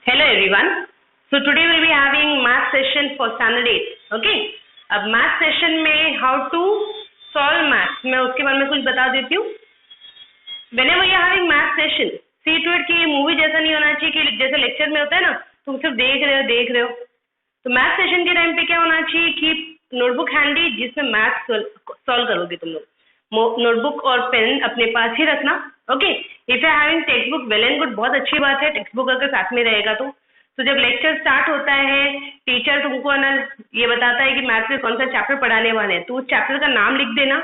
Hello everyone. So today we'll be having math session for standard 8. Okay. अब math session में how to solve math मैं उसके बारे में कुछ बता देती हूँ. Whenever you are having math session, see to it कि मूवी जैसा नहीं होना चाहिए कि जैसे लेक्चर में होता है ना तुम सिर्फ देख रहे हो. तो मैथ सेशन के टाइम पे क्या होना चाहिए कि नोटबुक हैंडी जिसमें मैथ सॉल्व करोगे तुम लोग. नोटबुक और पेन अपने पास ही रखना. Okay. If you are having text book well and good, बहुत अच्छी बात है. टेक्स्ट बुक अगर साथ में रहेगा तो जब लेक्चर स्टार्ट होता है टीचर तुमको ना ये बताता है कि मैथ में कौन सा चैप्टर पढ़ाने वाले हैं तो उस चैप्टर का नाम लिख देना.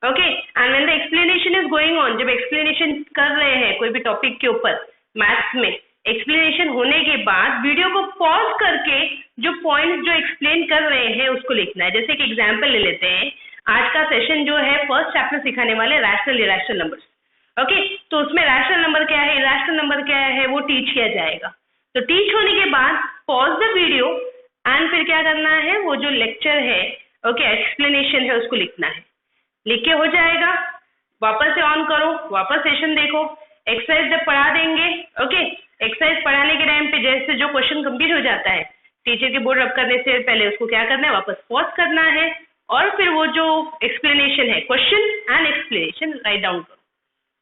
Okay. And when the explanation is going on, जब एक्सप्लेनेशन कर रहे हैं कोई भी टॉपिक के ऊपर मैथ्स में, एक्सप्लेनेशन होने के बाद वीडियो को पॉज करके जो पॉइंट्स जो एक्सप्लेन कर रहे हैं उसको लिखना है. जैसे कि एग्जांपल ले लेते हैं. आज का सेशन जो है फर्स्ट चैप्टर सिखाने वाले रैशनल इरैशनल नंबर्स. ओके. तो उसमें रैशनल नंबर क्या है, इरैशनल नंबर क्या है, वो टीच किया जाएगा. तो टीच होने के बाद पॉज द वीडियो एंड फिर क्या करना है, वो जो लेक्चर है ओके एक्सप्लेनेशन है उसको लिखना है. लिख के हो जाएगा, वापस से ऑन करो, वापस सेशन देखो. एक्सरसाइज जब पढ़ा देंगे ओके, एक्सरसाइज पढ़ाने के टाइम पे जैसे जो क्वेश्चन कंप्लीट हो जाता है टीचर के बोर्ड रब करने से पहले उसको क्या करना है, वापस पॉज करना है और फिर वो जो एक्सप्लेनेशन है question and explanation write down करो.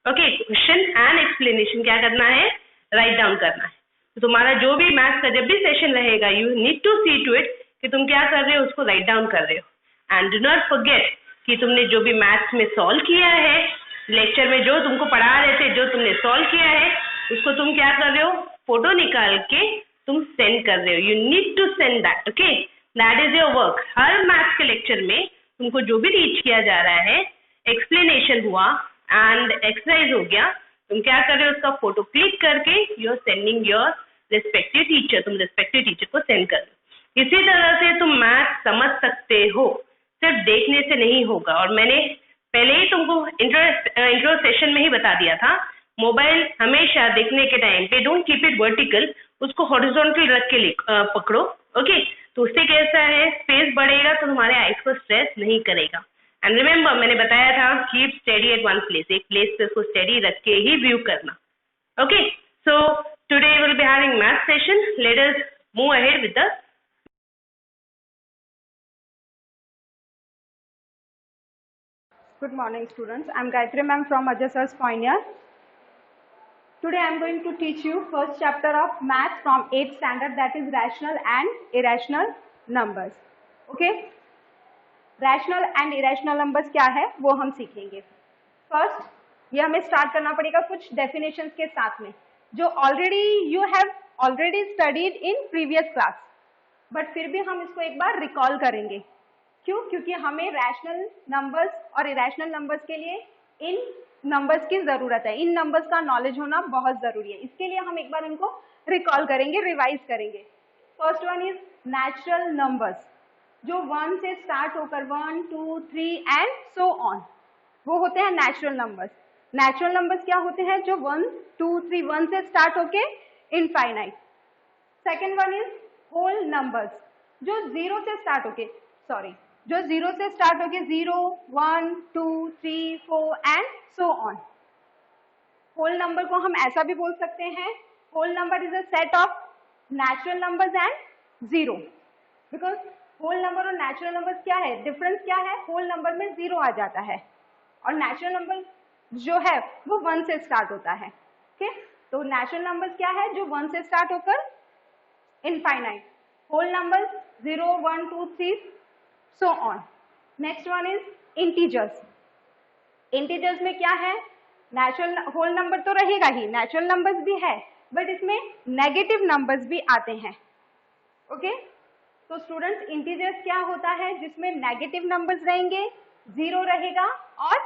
ओके. क्वेश्चन एंड एक्सप्लेनेशन क्या करना है, राइट डाउन करना है. तो तुम्हारा जो भी मैथ्स का जब भी सेशन रहेगा you need to see to it कि तुम क्या कर रहे हो, उसको राइट डाउन कर रहे हो. एंड डू नॉट फॉरगेट कि तुमने जो भी मैथ्स में सॉल्व किया है लेक्चर में, जो तुमको पढ़ा रहे थे, जो तुमने सॉल्व किया है उसको तुम क्या कर रहे हो, फोटो निकाल के तुम सेंड कर रहे हो. You need to send that. Okay. That is your work. हर मैथ्स के लेक्चर में तुमको जो भी टीच किया जा रहा है, एक्सप्लेनेशन हुआ एंड एक्सरसाइज हो गया, तुम क्या कर रहे हो, उसका फोटो क्लिक करके you are sending your respective teacher. तुम रिस्पेक्टिव टीचर को सेंड कर रहे हो. इसी तरह से तुम मैथ समझ सकते हो, सिर्फ देखने से नहीं होगा. और मैंने पहले ही तुमको इंट्रो सेशन में ही बता दिया था, मोबाइल हमेशा देखने के टाइम पे डोंट कीप इट वर्टिकल, उसको हॉरिजॉन्टल रख के पकड़ो. ओके. तो उससे कैसा है, स्पेस बढ़ेगा तो तुम्हारे आइज को स्ट्रेस नहीं करेगा. एंड रिमेम्बर मैंने बताया था keep study eight one place, एक प्लेस पे उसको स्टडी रख के ही व्यू करना. Okay. So today will be having math session. Let us move ahead with the Good morning students, I am Gayatri ma'am from Ajay sir's Pioneer. Today I am going to teach you first chapter of math from 8th standard, that is rational and irrational numbers. Okay? Rational and irrational numbers क्या है वो हम सीखेंगे. First ये हमें start करना पड़ेगा कुछ definitions के साथ में जो you have already studied in previous class, but फिर भी हम इसको एक बार recall करेंगे. क्यों? क्योंकि हमें रैशनल नंबर्स और इरेशनल नंबर्स के लिए इन नंबर्स की जरूरत है. इन नंबर्स का नॉलेज होना बहुत जरूरी है. इसके लिए हम एक बार इनको रिकॉल करेंगे, रिवाइज करेंगे. First one is natural numbers, जो 1 से स्टार्ट होकर 1, 2, 3 एंड सो ऑन, वो होते हैं नेचुरल नंबर्स. नेचुरल नंबर्स क्या होते हैं, जो 1, 2, 3, 1 से स्टार्ट होके infinite. Second one is whole numbers, जो 0 से स्टार्ट होके जो 0 से स्टार्ट होके 0, 1, 2, 3, 4 and so on. Whole number को हम ऐसा भी बोल सकते हैं, whole number is a set of natural numbers and zero. Because whole number और नेचुरल नंबर्स क्या है, डिफरेंस क्या है, होल नंबर में 0 आ जाता है और नेचुरल नंबर जो है वो 1 से स्टार्ट होता है. ओके. तो नेचुरल नंबर्स क्या है, जो 1 से स्टार्ट होकर infinite. Whole numbers 0, 1, 2, 3 so on. Next one is integers. Integers में क्या है, नेचुरल होल नंबर तो रहेगा ही, नेचुरल नंबर्स भी है, बट इसमें नेगेटिव नंबर्स भी आते हैं. ओके. तो स्टूडेंट्स इंटीजर्स क्या होता है, जिसमें नेगेटिव नंबर्स रहेंगे, 0 रहेगा और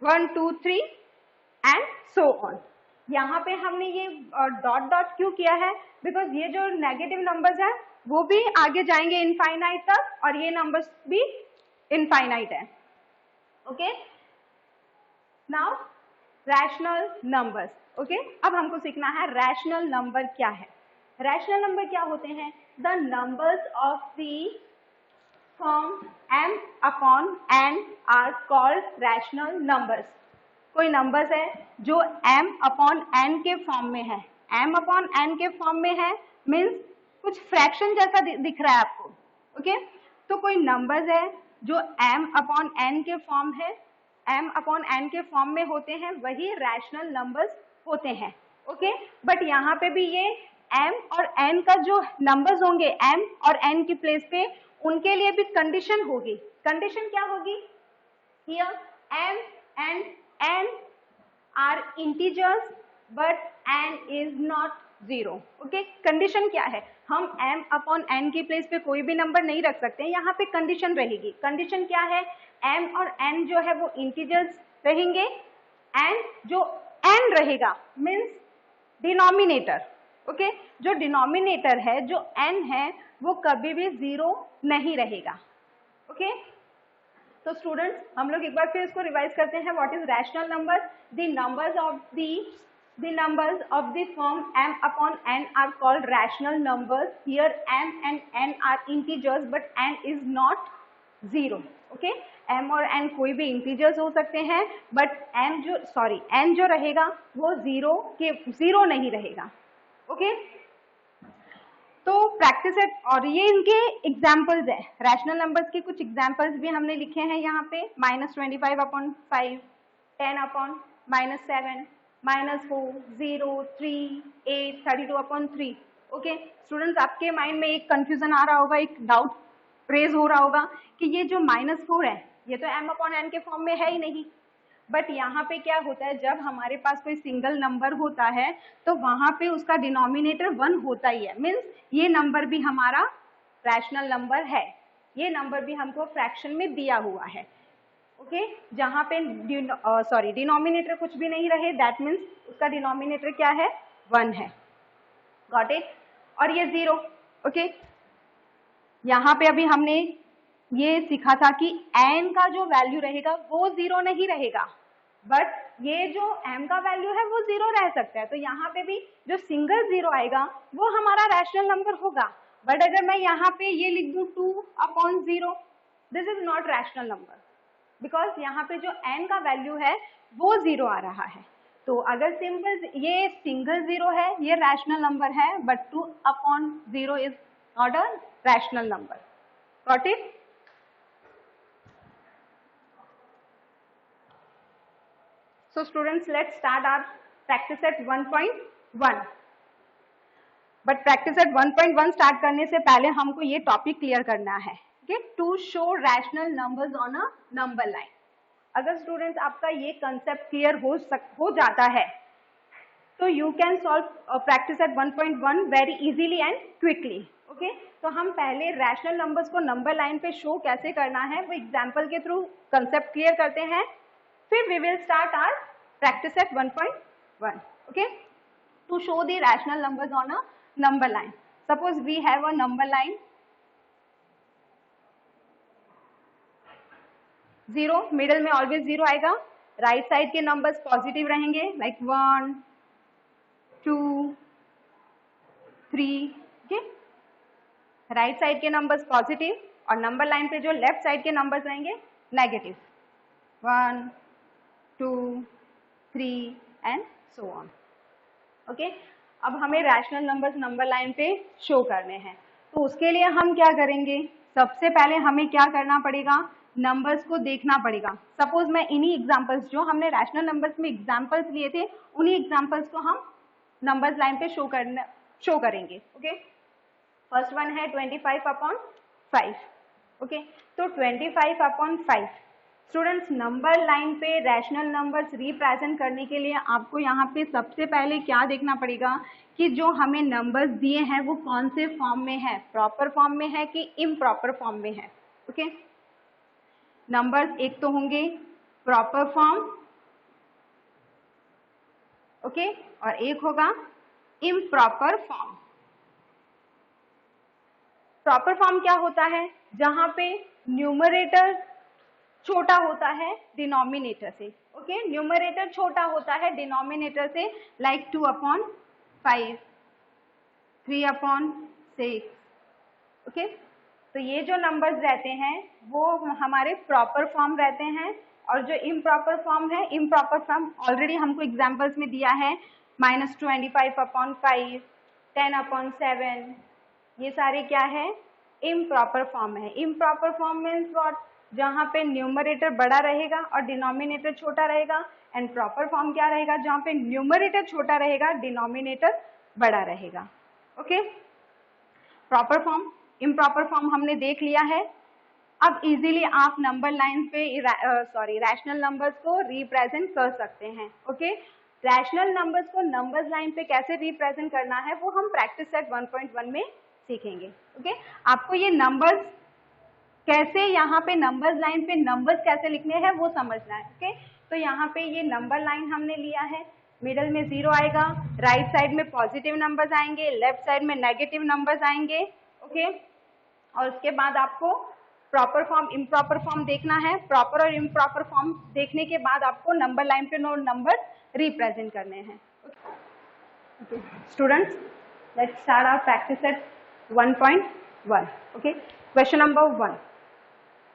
1, 2, 3 एंड सो ऑन. यहाँ पे हमने ये डॉट डॉट क्यों किया है, बिकॉज ये जो नेगेटिव नंबर्स है वो भी आगे जाएंगे इनफाइनाइट तक और ये नंबर्स भी इनफाइनाइट है. Okay. Now rational numbers. Okay. अब हमको सीखना है रैशनल नंबर क्या है. रैशनल नंबर क्या होते हैं, the numbers of the form m upon n are called rational numbers. कोई नंबर्स है जो m अपॉन n के फॉर्म में है, m अपॉन n के फॉर्म में है, मीन्स कुछ फ्रैक्शन जैसा दिख रहा है आपको, ओके तो कोई नंबर्स है जो m अपॉन n के फॉर्म है, m अपॉन n के फॉर्म में होते हैं, वही रैशनल नंबर्स होते हैं, ओके बट यहाँ पे भी ये m और n का जो नंबर्स होंगे m और n की प्लेस पे, उनके लिए भी कंडीशन होगी। कंडीशन क्या होगी? Here m and n are integers but n is not 0, okay condition क्या है? हम m अपॉन n की प्लेस पे कोई भी नंबर नहीं रख सकते, यहाँ पे कंडीशन रहेगी। कंडीशन क्या है? m और n जो है वो इंटीजर्स रहेंगे, एंड जो n रहेगा मीन्स डिनोमिनेटर, ओके जो डिनोमिनेटर है, जो n है, वो कभी भी 0 नहीं रहेगा, ओके तो स्टूडेंट्स हम लोग एक बार फिर इसको रिवाइज करते हैं। What is rational number? The numbers of the form m upon n are called rational numbers. Here m and n are integers but n is not 0, okay m और n कोई भी integers हो सकते हैं, but n जो रहेगा वो 0 नहीं रहेगा, okay तो प्रैक्टिस सेट, और ये इनके एग्जाम्पल्स है, रैशनल नंबर्स के कुछ एग्जाम्पल्स भी हमने लिखे हैं यहाँ पे, -25 upon 5, 10 upon -7, -4, 0, 3, 8, 32 upon 3, okay students आपके माइंड में एक कंफ्यूजन आ रहा होगा, एक डाउट रेज हो रहा होगा कि ये जो -4 है ये तो m अपॉन n के फॉर्म में है ही नहीं, बट यहाँ पे क्या होता है, जब हमारे पास कोई सिंगल नंबर होता है तो वहां पे उसका डिनोमिनेटर 1 होता ही है, मीन्स ये नंबर भी हमारा रैशनल नंबर है, ये नंबर भी हमको फ्रैक्शन में दिया हुआ है, ओके जहाँ पे डिनोमिनेटर कुछ भी नहीं रहे, दैट मीन्स उसका डिनोमिनेटर क्या है? 1 है, गॉट इट। और ये 0, ओके यहाँ पे अभी हमने ये सीखा था कि n का जो वैल्यू रहेगा वो 0 नहीं रहेगा, बट ये जो m का वैल्यू है वो 0 रह सकता है, तो यहाँ पे भी जो सिंगल 0 आएगा वो हमारा रैशनल नंबर होगा, बट अगर मैं यहाँ पे ये लिख दूं 2 upon 0, this is not rational number, because यहाँ पे जो n का वैल्यू है वो 0 आ रहा है, तो अगर ये सिंगल 0 है, ये रैशनल नंबर है, but 2 upon 0 is not a rational number, got it. So students, let's start our practice at 1.1. But practice at 1.1 start करने से पहले हमको ये टॉपिक क्लियर करना है, okay? To show rational numbers on a number line. अगर students आपका ये कंसेप्ट क्लियर हो जाता है तो you can solve practice at 1.1 very easily and quickly, okay तो हम पहले रैशनल नंबर्स को नंबर लाइन पे शो कैसे करना है वो एग्जाम्पल के थ्रू कंसेप्ट क्लियर करते हैं, फिर we will start our practice at 1.1, okay to show the rational numbers on a number line. Suppose we have a number line 0, middle में ऑलवेज 0 आएगा, राइट साइड के नंबर्स पॉजिटिव रहेंगे like 1, 2, 3, okay right side के numbers positive, और number line पे जो left side के numbers रहेंगे negative, 1, 2, 3 and so on, okay अब हमें रैशनल नंबर्स नंबर लाइन पे शो करने हैं, तो उसके लिए हम क्या करेंगे, सबसे पहले हमें क्या करना पड़ेगा, नंबर्स को देखना पड़ेगा। सपोज मैं इन्हीं एग्जांपल्स, जो हमने रैशनल नंबर्स में एग्जांपल्स लिए थे, उन्हीं एग्जांपल्स को हम नंबर्स लाइन पे शो करेंगे, ओके फर्स्ट वन है 25 अपॉन 5, ओके तो 25 अपॉन 5 स्टूडेंट्स नंबर लाइन पे रैशनल नंबर्स रिप्रेजेंट करने के लिए आपको यहाँ पे सबसे पहले क्या देखना पड़ेगा कि जो हमें नंबर्स दिए हैं वो कौन से फॉर्म में है, प्रॉपर फॉर्म में है कि इम्प्रॉपर फॉर्म में है, ओके नंबर्स एक तो होंगे प्रॉपर फॉर्म, ओके और एक होगा इम्प्रॉपर फॉर्म। प्रॉपर फॉर्म क्या होता है, जहां पे न्यूमरेटर छोटा होता है डिनोमिनेटर से, ओके न्यूमरेटर छोटा होता है डिनोमिनेटर से, लाइक 2 अपॉन 5, 3 अपॉन 6, ओके तो ये जो नंबर्स रहते हैं वो हमारे प्रॉपर फॉर्म रहते हैं, और जो इम्प्रॉपर फॉर्म है, इम्प्रॉपर फॉर्म ऑलरेडी हमको एग्जांपल्स में दिया है -25/5, 10/7, ये सारे क्या है, इम्प्रॉपर फॉर्म है। इम्प्रॉपर फॉर्म मीन्स व्हाट, जहाँ पे न्यूमरेटर बड़ा रहेगा और डिनोमिनेटर छोटा रहेगा, एंड प्रॉपर फॉर्म क्या रहेगा, जहाँ पे न्यूमरेटर छोटा रहेगा, डिनोमिनेटर बड़ा रहेगा। Okay, proper form, improper form हमने देख लिया है। अब इजीली आप नंबर लाइन पे रैशनल नंबर्स को रिप्रेजेंट कर सकते हैं। ओके, रैशनल नंबर्स को नंबर्स लाइन पे कैसे रिप्रेजेंट करना है वो हम प्रैक्टिस सेट 1.1 में सीखेंगे। ओके, आपको ये नंबर्स कैसे, यहाँ पे नंबर्स लाइन पे नंबर्स कैसे लिखने हैं वो समझना है। ओके, तो यहाँ पे ये नंबर लाइन हमने लिया है, मिडल में 0 आएगा, राइट साइड में पॉजिटिव नंबर्स आएंगे, लेफ्ट साइड में नेगेटिव नंबर्स आएंगे। ओके, और उसके बाद आपको प्रॉपर फॉर्म, इम्प्रॉपर फॉर्म देखना है। प्रॉपर और इम्प्रॉपर फॉर्म देखने के बाद आपको नंबर लाइन पे नंबर रिप्रेजेंट करने हैं। Okay students, let's start our practice at 1.1. Okay, question number 1,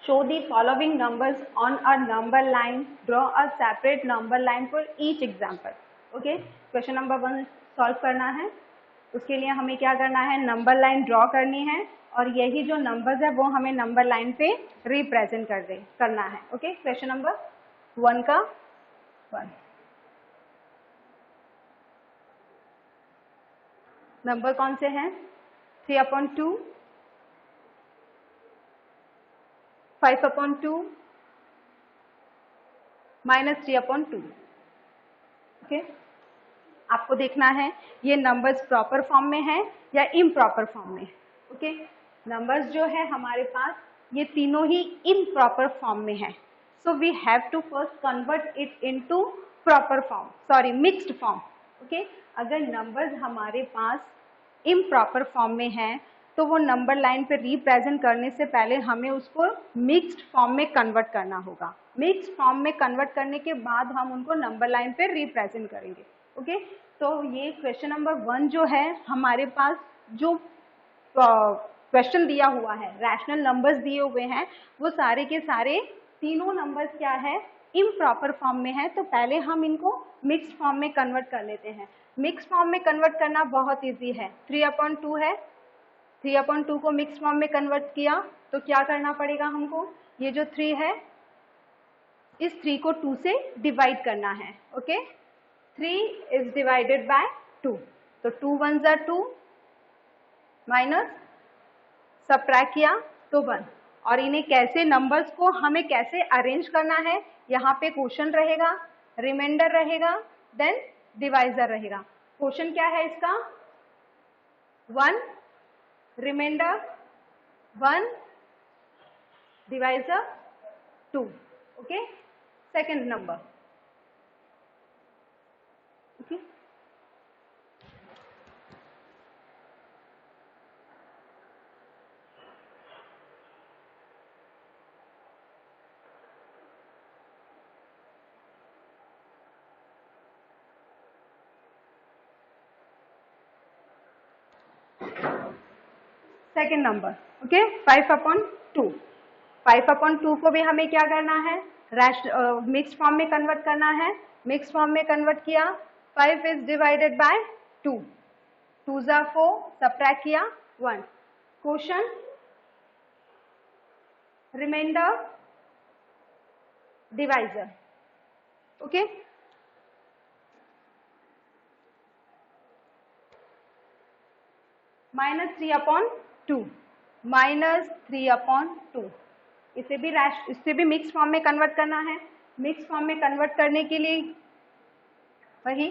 show the following numbers on a number line, draw a separate number line for each example. Okay, question number 1 solve करना है, उसके लिए हमें क्या करना है, नंबर लाइन ड्रॉ करनी है और यही जो नंबर्स है वो हमें नंबर लाइन पे रिप्रेजेंट करना है। ओके, क्वेश्चन नंबर 1 का 1, नंबर कौन से हैं, 3/2, 5/2, -3/2। ओके, आपको देखना है ये नंबर्स प्रॉपर फॉर्म में है या इम्प्रॉपर फॉर्म में। ओके, नंबर्स जो है हमारे पास ये तीनों ही इम्प्रॉपर फॉर्म में है, so we have to first convert it into proper form, sorry mixed form. Okay, अगर नंबर्स हमारे पास इम्प्रॉपर फॉर्म में है तो वो नंबर लाइन पे रिप्रेजेंट करने से पहले हमें उसको मिक्स्ड फॉर्म में कन्वर्ट करना होगा। मिक्स्ड फॉर्म में कन्वर्ट करने के बाद हम उनको नंबर लाइन पे रिप्रेजेंट करेंगे। ओके, तो ये क्वेश्चन नंबर 1 जो है हमारे पास जो क्वेश्चन दिया हुआ है, रैशनल नंबर्स दिए हुए हैं, वो सारे के सारे तीनों नंबर्स क्या है, इम्प्रॉपर फॉर्म में है। तो पहले हम इनको मिक्स्ड फॉर्म में कन्वर्ट कर लेते हैं। मिक्स्ड फॉर्म में कन्वर्ट करना बहुत इजी है, 3/2 है, 3/2 को मिक्स्ड फॉर्म में कन्वर्ट किया तो क्या करना पड़ेगा हमको, ये जो 3 है इस 3 को 2 से डिवाइड करना है। ओके, 3 is divided by 2, तो 2 1s are 2, माइनस सबट्रैक्ट किया तो 1। और इन्हें कैसे, नंबर्स को हमें कैसे अरेंज करना है, यहाँ पे क्वोशंट रहेगा, रिमाइंडर रहेगा, देन डिवाइजर रहेगा। क्वोशंट क्या है इसका, 1, remainder 1, divisor 2। Okay, second number. Okay, second number. Okay, 5/2, 5/2 को भी हमें क्या करना है, मिक्स्ड फॉर्म में कन्वर्ट करना है। मिक्स्ड फॉर्म में कन्वर्ट किया, 5 is divided by 2, 2s are 4, subtract किया 1, क्वोशंट, रिमाइंडर, डिवाइजर। ओके, -3/2, -3/2, इससे भी मिक्स फॉर्म में कन्वर्ट करना है। मिक्स फॉर्म में कन्वर्ट करने के लिए वही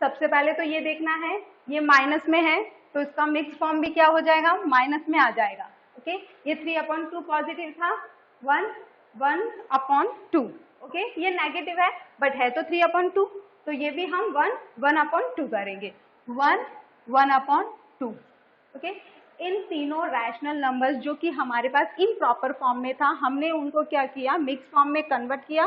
सबसे पहले तो ये देखना है, ये माइनस में है तो इसका मिक्स फॉर्म भी क्या हो जाएगा, माइनस में आ जाएगा। ओके, ये 3/2 पॉजिटिव था, 1/2। ओके, ये नेगेटिव है बट है तो 3/2, तो ये भी हम 1/2 करेंगे, 1/2। ओके, इन तीनों रैशनल नंबर्स जो कि हमारे पास इम्प्रॉपर फॉर्म में था, हमने उनको क्या किया, मिक्स फॉर्म में कन्वर्ट किया।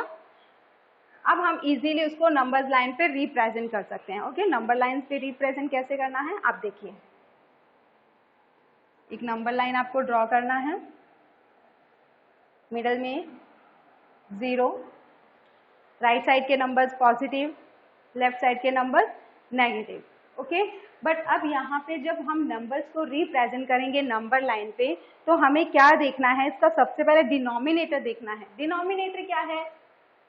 अब हम इजीली उसको नंबर्स लाइन पे रिप्रेजेंट कर सकते हैं। ओके, नंबर लाइन पे रिप्रेजेंट कैसे करना है आप देखिए, एक नंबर लाइन आपको ड्रॉ करना है, मिडल में 0, राइट साइड के नंबर्स पॉजिटिव, लेफ्ट साइड के नंबर्स नेगेटिव, ओके। बट अब यहाँ पे जब हम नंबर्स को रिप्रेजेंट करेंगे नंबर लाइन पे, तो हमें क्या देखना है, इसका सबसे पहले डिनोमिनेटर देखना है। डिनोमिनेटर क्या है,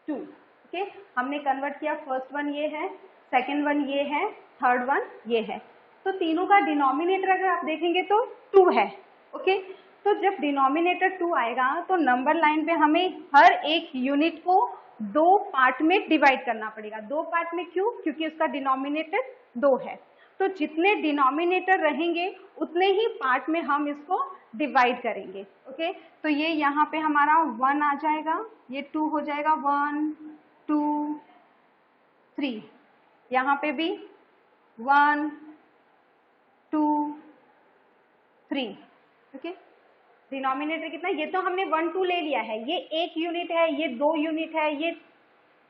2, ओके। हमने कन्वर्ट किया, फर्स्ट वन ये है, सेकेंड वन ये है, थर्ड वन ये है, तो तीनों का डिनोमिनेटर अगर आप देखेंगे तो 2 है, ओके। तो जब डिनोमिनेटर 2 आएगा तो नंबर लाइन पे हमें हर एक यूनिट को 2 पार्ट में डिवाइड करना पड़ेगा। 2 पार्ट में क्यों, क्योंकि उसका डिनोमिनेटर 2 है, तो जितने डिनोमिनेटर रहेंगे उतने ही पार्ट में हम इसको डिवाइड करेंगे, ओके। तो ये यहाँ पे हमारा 1 आ जाएगा, ये 2 हो जाएगा, 1 2 3, यहाँ पे भी 1 2 3, ओके। डिनोमिनेटर कितना, ये तो हमने 1 2 ले लिया है, ये 1 यूनिट है, ये 2 यूनिट है,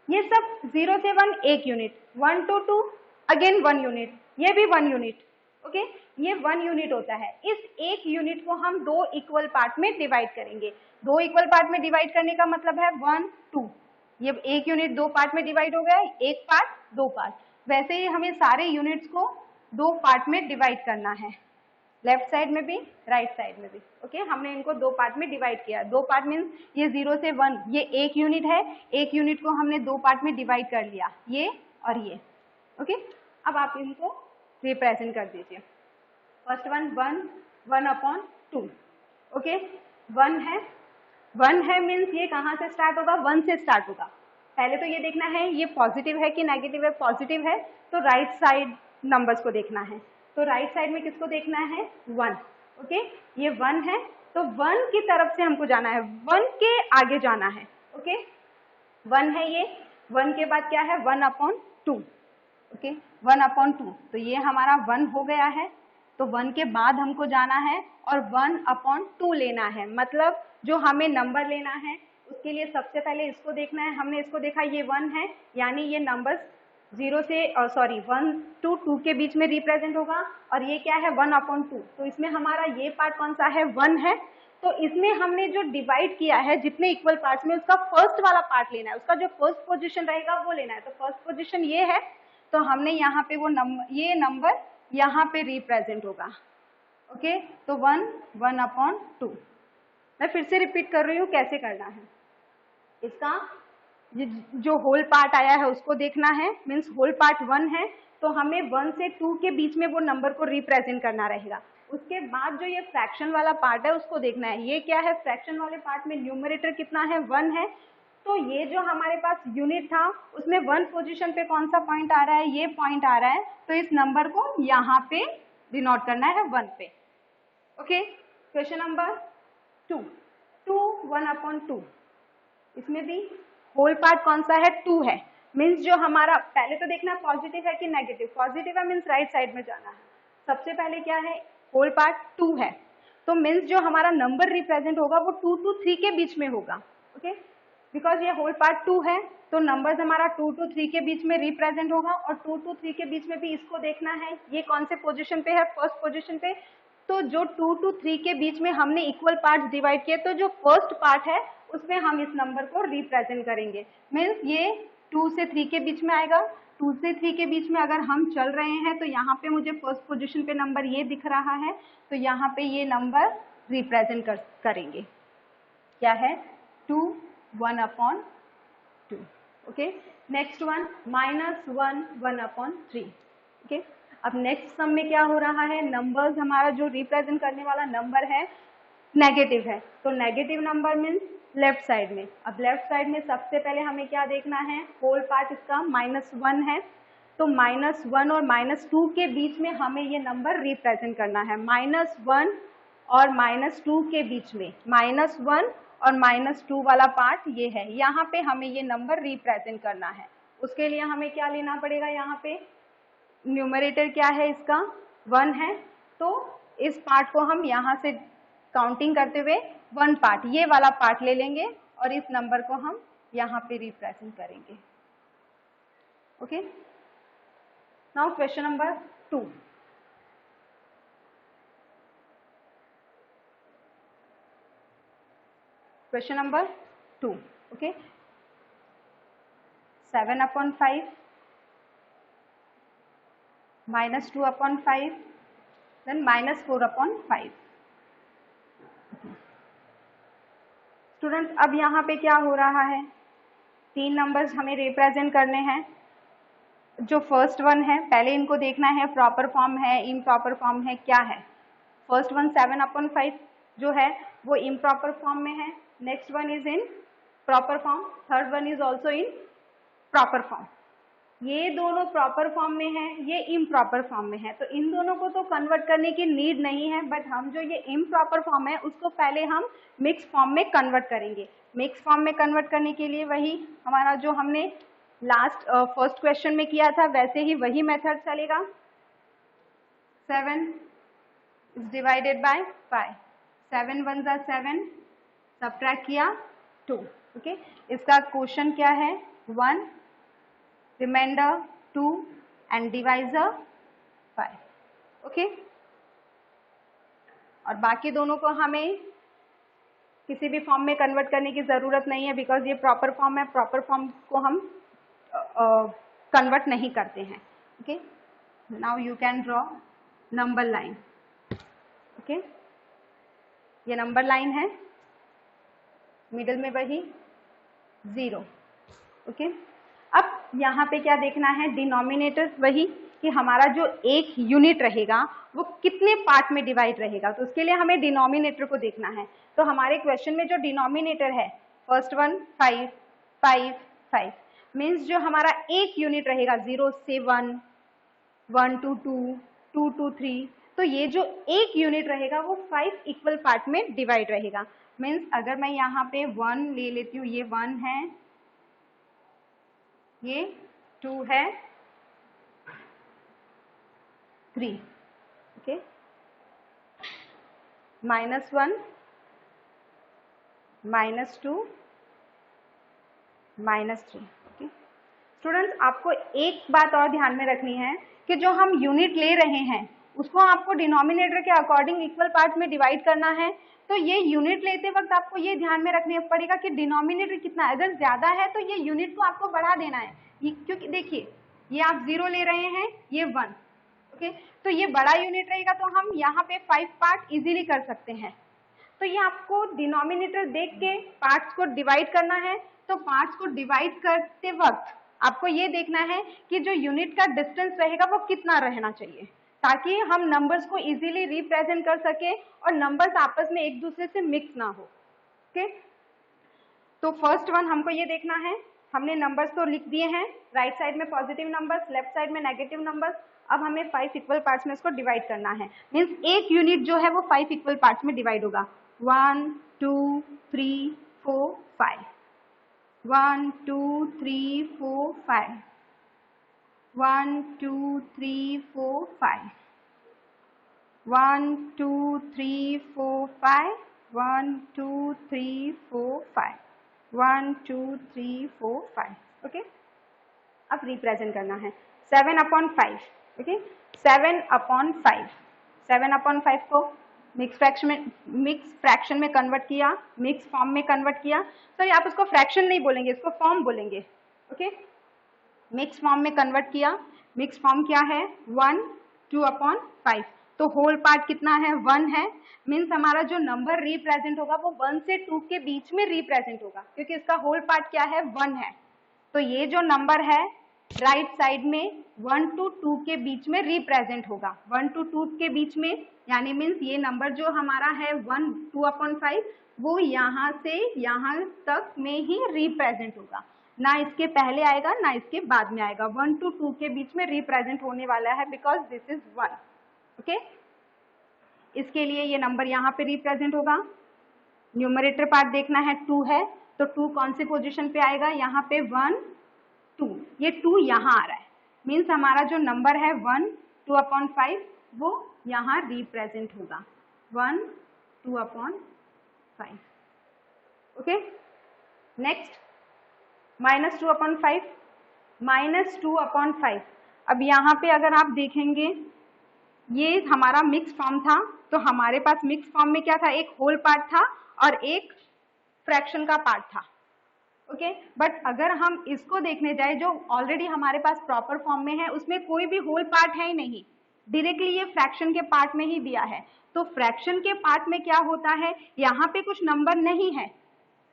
ये सब 0 से 1 1 यूनिट, 1 to 2 अगेन 1 यूनिट, ये भी 1 यूनिट, ओके। ये 1 यूनिट होता है। इस 1 यूनिट को हम 2 इक्वल पार्ट में डिवाइड करेंगे। 2 इक्वल पार्ट में डिवाइड करने का मतलब है 1 2, ये 1 यूनिट 2 पार्ट में डिवाइड हो गया, 1 पार्ट 2 पार्ट। वैसे ही हमें सारे यूनिट्स को 2 पार्ट में डिवाइड करना है, लेफ्ट साइड में भी राइट साइड में भी, ओके। हमने इनको 2 पार्ट में डिवाइड किया। 2 पार्ट मीन्स ये 0 से 1, ये 1 यूनिट है, 1 यूनिट को हमने 2 पार्ट में डिवाइड कर लिया, ये और ये, ओके। अब आप इनको रिप्रेजेंट कर दीजिए। First one 1/2, okay. 1 है मीन्स ये कहाँ से स्टार्ट होगा, 1 से स्टार्ट होगा। पहले तो ये देखना है ये पॉजिटिव है कि नेगेटिव है। पॉजिटिव है तो राइट साइड नंबर्स को देखना है, तो राइट साइड में किसको देखना है, 1, ओके। ये 1 है तो 1 की तरफ से हमको जाना है, 1 के आगे जाना है, ओके। 1 है ये, 1 के बाद क्या है, 1/2, ओके। 1/2, तो ये हमारा 1 हो गया है, तो 1 के बाद हमको जाना है और 1/2 लेना है। मतलब जो हमें नंबर लेना है उसके लिए सबसे पहले इसको देखना है। हमने इसको देखा, ये 1 है, यानी ये नंबर्स 0 से 1 to 2 के बीच में रिप्रेजेंट होगा, और ये क्या है, 1/2, तो इसमें हमारा ये पार्ट कौन सा है, 1 है। तो इसमें हमने जो डिवाइड किया है जितने इक्वल पार्ट्स में, उसका फर्स्ट वाला पार्ट लेना है, उसका जो फर्स्ट पोजीशन रहेगा वो लेना है। तो फर्स्ट पोजीशन ये है, तो हमने यहाँ पे वो नंबर, ये नंबर यहाँ पे रिप्रेजेंट होगा, ओके। तो 1/2। मैं फिर से रिपीट कर रही हूँ कैसे करना है। इसका जो होल पार्ट आया है उसको देखना है, मीन्स होल पार्ट 1 है, तो हमें 1 से 2 के बीच में वो नंबर को रिप्रेजेंट करना रहेगा। उसके बाद जो ये फ्रैक्शन वाला पार्ट है उसको देखना है। ये क्या है, फ्रैक्शन वाले पार्ट में न्यूमरेटर कितना है, 1 है, तो ये जो हमारे पास यूनिट था उसमें 1 पोजीशन पे कौन सा पॉइंट आ रहा है, ये पॉइंट आ रहा है, तो इस नंबर को यहाँ पे डिनोट करना है 1 पे, ओके। क्वेश्चन नंबर 2, 1/2, इसमें भी होल पार्ट कौन सा है, 2 है, मीन्स जो हमारा, पहले तो देखना पॉजिटिव है कि नेगेटिव। पॉजिटिव है मीन्स राइट साइड में जाना है। सबसे पहले क्या है, होल पार्ट 2 है, तो मीन्स जो हमारा नंबर रिप्रेजेंट होगा वो 2 to 3 के बीच में होगा, ओके। बिकॉज ये होल पार्ट 2 है तो नंबर्स हमारा 2 to 3 के बीच में रिप्रेजेंट होगा, और 2 to 3 के बीच में भी इसको देखना है ये कौन से पोजीशन पे है, फर्स्ट पोजीशन पे। तो जो 2 to 3 के बीच में हमने इक्वल पार्ट्स डिवाइड किए, तो जो फर्स्ट पार्ट है उसमें हम इस नंबर को रिप्रेजेंट करेंगे। मीन्स ये 2 से 3 के बीच में आएगा। 2 से 3 के बीच में अगर हम चल रहे हैं तो यहाँ पे मुझे फर्स्ट पोजीशन पे नंबर ये दिख रहा है, तो यहाँ पे ये नंबर रिप्रेजेंट करेंगे, क्या है, 2 1/2, ओके। Next one -1 1/3, okay. अब नेक्स्ट सम में क्या हो रहा है, नंबर्स हमारा जो रिप्रेजेंट करने वाला नंबर है नेगेटिव है, तो negative number means left side में। अब लेफ्ट साइड में सबसे पहले हमें क्या देखना है, होल पार्ट इसका -1 है, तो -1 और -2 के बीच में हमें ये नंबर रिप्रेजेंट करना है। -1 और -2 के बीच में, -1 और -2 वाला पार्ट ये है, यहाँ पे हमें ये नंबर रिप्रेजेंट करना है। उसके लिए हमें क्या लेना पड़ेगा, यहाँ पे न्यूमरेटर क्या है इसका, 1 है, तो इस पार्ट को हम यहाँ से काउंटिंग करते हुए 1 पार्ट, ये वाला पार्ट ले लेंगे और इस नंबर को हम यहाँ पे रिप्रेजेंट करेंगे, okay. Now question number 2, question number 2, okay. 7/5 -2/5, then -4/5। Students अब यहाँ पे क्या हो रहा है, 3 नंबर्स हमें रिप्रेजेंट करने हैं। जो फर्स्ट वन है पहले इनको देखना है प्रॉपर फॉर्म है इम्प्रॉपर फॉर्म है क्या है। फर्स्ट वन 7/5 जो है वो इम्प्रॉपर फॉर्म में है, next one is in proper form, third one is also in proper form. ये दोनों प्रॉपर फॉर्म में है, ये इम्प्रॉपर फॉर्म में है, तो इन दोनों को तो कन्वर्ट करने की नीड नहीं है, बट हम जो ये इम्प्रॉपर फॉर्म है उसको पहले हम मिक्स फॉर्म में कन्वर्ट करेंगे। मिक्स फॉर्म में कन्वर्ट करने के लिए वही हमारा जो हमने लास्ट फर्स्ट क्वेश्चन में किया था वैसे ही वही मेथड चलेगा। 7 is divided by 5, 7 1 जा 7, सब्ट्रैक्ट किया 2, ओके। इसका क्वेश्चन क्या है 1, रिमाइंडर 2 एंड डिवाइजर 5, ओके। और बाकी दोनों को हमें किसी भी फॉर्म में कन्वर्ट करने की जरूरत नहीं है बिकॉज ये प्रॉपर फॉर्म है, प्रॉपर फॉर्म को हम कन्वर्ट नहीं करते हैं, okay. Now you can draw number line, okay. ये नंबर लाइन है, मिडल में वही 0, ओके। अब यहाँ पे क्या देखना है, डिनोमिनेटर वही कि हमारा जो एक यूनिट रहेगा वो कितने पार्ट में डिवाइड रहेगा, तो उसके लिए हमें डिनोमिनेटर को देखना है। तो हमारे क्वेश्चन में जो डिनोमिनेटर है फर्स्ट वन 5 5 5 मीन्स जो हमारा एक यूनिट रहेगा 0 से 1, 1 to 2, 2 to 3, तो ये जो एक यूनिट रहेगा वो 5 इक्वल पार्ट में डिवाइड रहेगा। मीन्स अगर मैं यहाँ पे 1 ले लेती हूँ, ये 1 है, ये 2 है, 3, ओके, -1 -2 -3, ओके। स्टूडेंट्स आपको एक बात और ध्यान में रखनी है कि जो हम यूनिट ले रहे हैं उसको आपको डिनोमिनेटर के अकॉर्डिंग इक्वल पार्ट में डिवाइड करना है। तो ये यूनिट लेते वक्त आपको ये ध्यान में रखना पड़ेगा कि डिनोमिनेटर कितना है, अगर ज्यादा है तो ये यूनिट को आपको बढ़ा देना है, क्योंकि देखिए ये आप 0 ले रहे हैं, ये 1, ओके। तो ये बड़ा यूनिट रहेगा तो हम यहाँ पे 5 पार्ट इजीली कर सकते हैं। तो ये आपको डिनोमिनेटर देख के पार्ट्स को डिवाइड करना है। तो पार्ट्स को डिवाइड करते वक्त आपको ये देखना है कि जो यूनिट का डिस्टेंस रहेगा वो कितना रहना चाहिए, ताकि हम नंबर्स को इजीली रिप्रेजेंट कर सके और नंबर्स आपस में एक दूसरे से मिक्स ना हो, ओके। तो फर्स्ट वन हमको ये देखना है, हमने नंबर्स तो लिख दिए हैं, राइट साइड में पॉजिटिव नंबर्स, लेफ्ट साइड में नेगेटिव नंबर्स। अब हमें 5 इक्वल पार्ट्स में इसको डिवाइड करना है, मीन्स एक यूनिट जो है वो 5 इक्वल पार्ट्स में डिवाइड होगा। 1 2 3 4 5, 1 2 3 4 5, 1 2 3 4 5, 1 2 3 4 5, 1 2 3 4 5, 1 2 3 4 5, ओके। अब रिप्रेजेंट करना है 7/5, ओके। 7/5, 7/5 को मिक्स फ्रैक्शन में कन्वर्ट किया, मिक्स फॉर्म में कन्वर्ट किया। तो आप उसको फ्रैक्शन नहीं बोलेंगे, इसको फॉर्म बोलेंगे, ओके। मिक्स फॉर्म में कन्वर्ट किया, मिक्स फॉर्म क्या है 1 2/5, तो होल पार्ट कितना है 1 है, मीन्स हमारा जो नंबर रिप्रेजेंट होगा वो 1 से 2 के बीच में रिप्रेजेंट होगा, क्योंकि इसका होल पार्ट क्या है 1 है। तो ये जो नंबर है राइट साइड में 1 to 2 के बीच में रिप्रेजेंट होगा, 1 to 2 के बीच में, यानी मीन्स ये नंबर जो हमारा है 1 2/5 वो यहाँ से यहाँ तक में ही रिप्रेजेंट होगा, ना इसके पहले आएगा ना इसके बाद में आएगा, 1 to 2 के बीच में रिप्रेजेंट होने वाला है बिकॉज दिस इज 1, ओके। इसके लिए ये नंबर यहाँ पे रिप्रेजेंट होगा। न्यूमरेटर पार्ट देखना है 2 है, तो 2 कौन सी पोजीशन पे आएगा, यहाँ पे 1 2, ये 2 यहाँ आ रहा है, मीन्स हमारा जो नंबर है 1 2/5 वो यहाँ रिप्रेजेंट होगा 1 2/5, ओके। नेक्स्ट -2/5, -2/5। अब यहाँ पे अगर आप देखेंगे ये हमारा मिक्स फॉर्म था, तो हमारे पास मिक्स फॉर्म में क्या था, एक होल पार्ट था और एक फ्रैक्शन का पार्ट था, ओके। बट अगर हम इसको देखने जाए जो ऑलरेडी हमारे पास प्रॉपर फॉर्म में है, उसमें कोई भी होल पार्ट है ही नहीं, डायरेक्टली ये फ्रैक्शन के पार्ट में ही दिया है। तो फ्रैक्शन के पार्ट में क्या होता है, यहाँ पे कुछ नंबर नहीं है।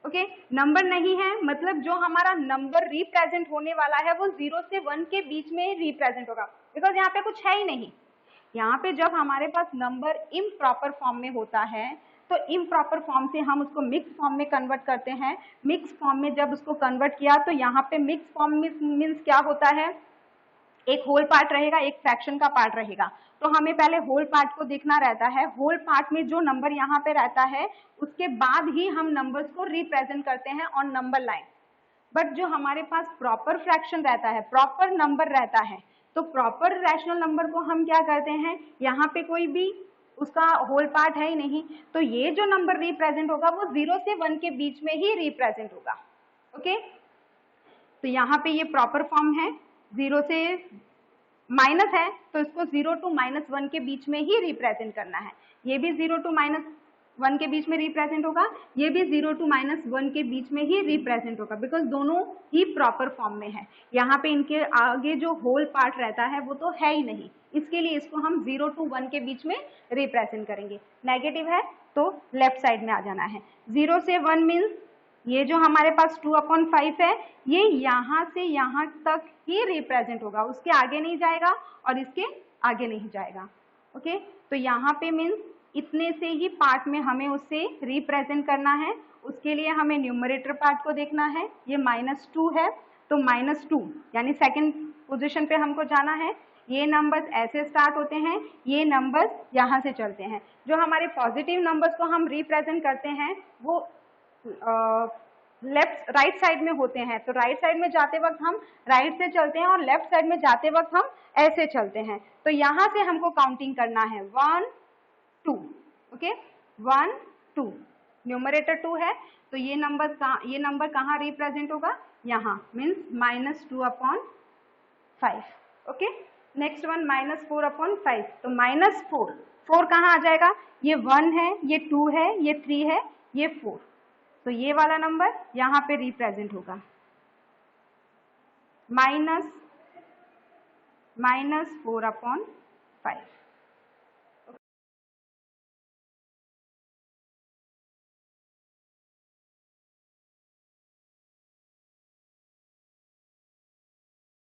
ओके, नंबर नहीं है मतलब जो हमारा नंबर रिप्रेजेंट होने वाला है वो 0 से 1 के बीच में ही रिप्रेजेंट होगा, बिकॉज यहाँ पे कुछ है ही नहीं। यहाँ पे जब हमारे पास नंबर इम्प्रॉपर फॉर्म में होता है तो इम्प्रॉपर फॉर्म से हम उसको मिक्स फॉर्म में कन्वर्ट करते हैं। मिक्स फॉर्म में जब उसको कन्वर्ट किया तो यहाँ पे मिक्स फॉर्म मीन्स क्या होता है, एक होल पार्ट रहेगा, एक फ्रैक्शन का पार्ट रहेगा। तो हमें पहले होल पार्ट को देखना रहता है। होल पार्ट में जो नंबर यहाँ पे रहता है उसके बाद ही हम नंबर्स को रिप्रेजेंट करते हैं ऑन नंबर लाइन। बट जो हमारे पास प्रॉपर फ्रैक्शन रहता है, प्रॉपर नंबर रहता है, तो प्रॉपर रैशनल नंबर को हम क्या करते हैं, यहाँ पे कोई भी उसका होल पार्ट है ही नहीं, तो ये जो नंबर रिप्रेजेंट होगा वो 0 से 1 के बीच में ही रिप्रेजेंट होगा। ओके, तो यहाँ पे ये प्रॉपर फॉर्म है, 0 से माइनस है तो इसको 0 to -1 के बीच में ही रिप्रेजेंट करना है। ये भी 0 to -1 के बीच में रिप्रेजेंट होगा, ये भी 0 to -1 के बीच में ही रिप्रेजेंट होगा, बिकॉज दोनों ही प्रॉपर फॉर्म में है। यहाँ पे इनके आगे जो होल पार्ट रहता है वो तो है ही नहीं, इसके लिए इसको हम 0 to 1 के बीच में रिप्रेजेंट करेंगे। नेगेटिव है तो लेफ्ट साइड में आ जाना है। 0 से 1 मीन्स ये जो हमारे पास 2/5 है ये यहाँ से यहाँ तक ही रिप्रेजेंट होगा, उसके आगे नहीं जाएगा और इसके आगे नहीं जाएगा। ओके, तो यहाँ पे मीन्स इतने से ही पार्ट में हमें उससे रिप्रेजेंट करना है। उसके लिए हमें न्यूमरेटर पार्ट को देखना है। ये -2 है तो -2 यानी सेकंड पोजीशन पे हमको जाना है। ये नंबर्स ऐसे स्टार्ट होते हैं, ये नंबर्स यहाँ से चलते हैं। जो हमारे पॉजिटिव नंबर्स को हम रिप्रेजेंट करते हैं वो लेफ्ट राइट साइड में होते हैं, तो राइट साइड में जाते वक्त हम राइट से चलते हैं और लेफ्ट साइड में जाते वक्त हम ऐसे चलते हैं। तो यहाँ से हमको काउंटिंग करना है 1 2। ओके, 1 2, न्यूमरेटर 2 है तो ये नंबर कहाँ रिप्रेजेंट होगा, यहाँ, मीन्स -2/5। ओके, नेक्स्ट वन -4/5, तो -4, 4 कहाँ आ जाएगा, ये 1 है, ये 2 है, ये 3 है, ये 4, तो ये वाला नंबर यहाँ पे रिप्रेजेंट होगा। -4/5।